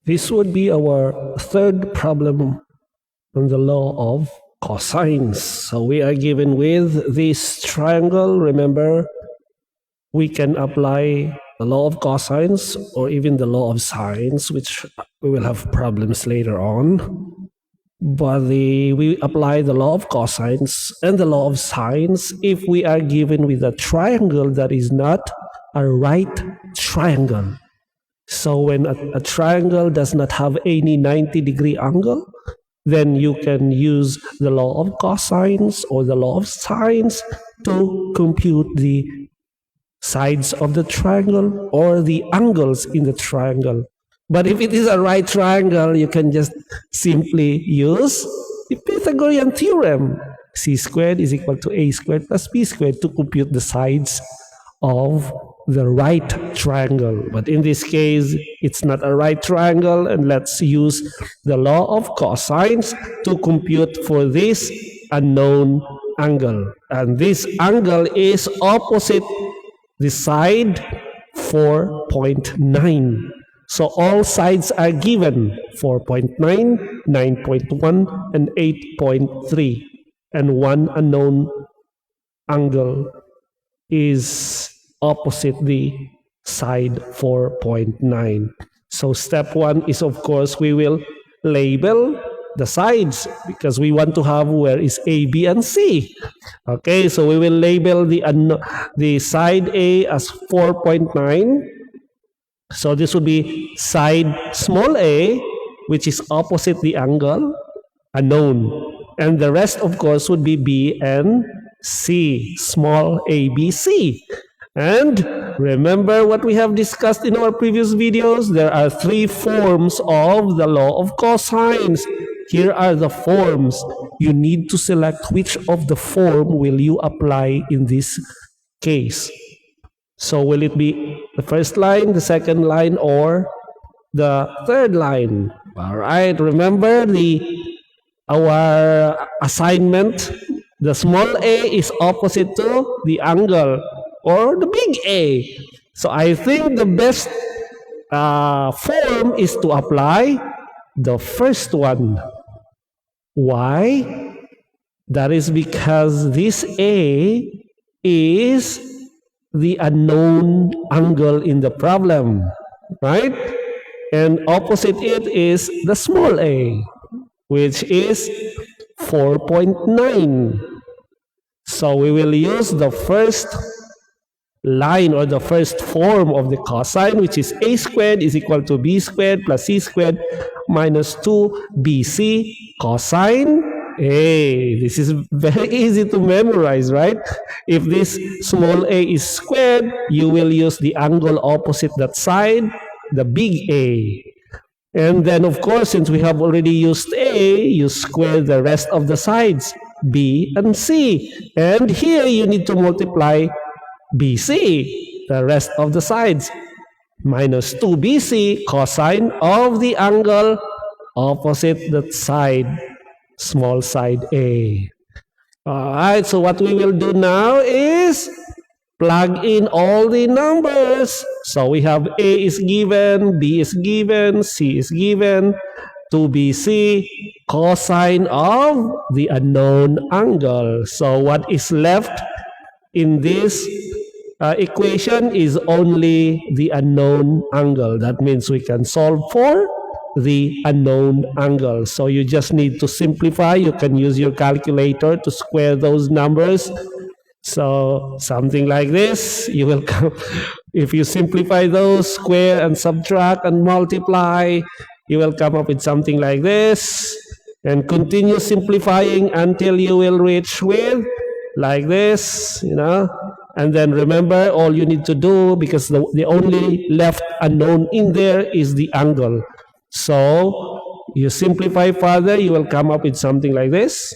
This would be our third problem on the law of cosines. So we are given with this triangle. Remember, we can apply the law of cosines or even the law of sines, which we will have problems later on. But we apply the law of cosines and the law of sines if we are given with a triangle that is not a right triangle. So when a triangle does not have any 90-degree angle, then you can use the law of cosines or the law of sines to compute the sides of the triangle or the angles in the triangle. But if it is a right triangle, you can just simply use the Pythagorean theorem. C squared is equal to A squared plus B squared to compute the sides of the right triangle. But in this case, it's not a right triangle, and let's use the law of cosines to compute for this unknown angle. And this angle is opposite the side 4.9. So all sides are given 4.9, 9.1, and 8.3. And one unknown angle is opposite the side 4.9. So step one is, of course, we will label the sides because we want to have where is A, B, and C. Okay, so we will label the side A as 4.9. So this would be side small a, which is opposite the angle, unknown. And the rest, of course, would be B and C, small a, B, C. And remember what we have discussed in our previous videos? There are three forms of the law of cosines. Here are the forms. You need to select which of the form will you apply in this case. So will it be the first line, the second line, or the third line? All right, remember our assignment. The small a is opposite to the angle or the big A. So I think the best form is to apply the first one. Why? That is because this A is the unknown angle in the problem, right? And opposite it is the small a, which is 4.9. So we will use the first line or the first form of the cosine, which is A squared is equal to B squared plus C squared minus 2BC cosine A. This is very easy to memorize, right? If this small a is squared, you will use the angle opposite that side, the big A. And then, of course, since we have already used A, you square the rest of the sides, B and C. And here you need to multiply BC, the rest of the sides, minus 2BC cosine of the angle opposite that side, small side A. All right, so what we will do now is plug in all the numbers. So we have A is given, B is given, C is given, 2BC, cosine of the unknown angle. So what is left in this equation is only the unknown angle. That means we can solve for the unknown angle. So you just need to simplify. You can use your calculator to square those numbers. So something like this, you will come, if you simplify those, square and subtract and multiply, you will come up with something like this, and continue simplifying until you will reach with like this, and then remember, all you need to do, because the only left unknown in there is the angle. So you simplify further, you will come up with something like this.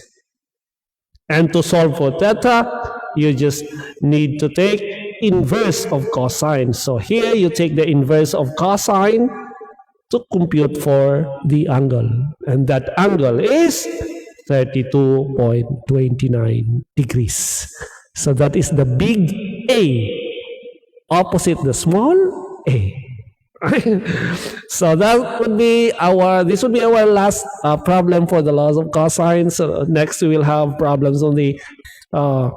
And to solve for theta, you just need to take inverse of cosine. So here you take the inverse of cosine to compute for the angle. And that angle is 32.29 degrees. So that is the big A opposite the small a. So that would be our this would be our last problem for the laws of cosine. So next we will have problems on the uh,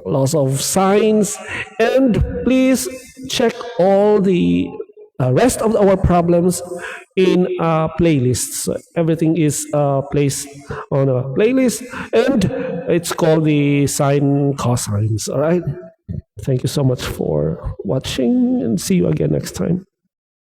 laws of sines, and please check all the rest of our problems in playlists. So everything is placed on a playlist, and it's called the sine cosines. All right. Thank you so much for watching, and see you again next time.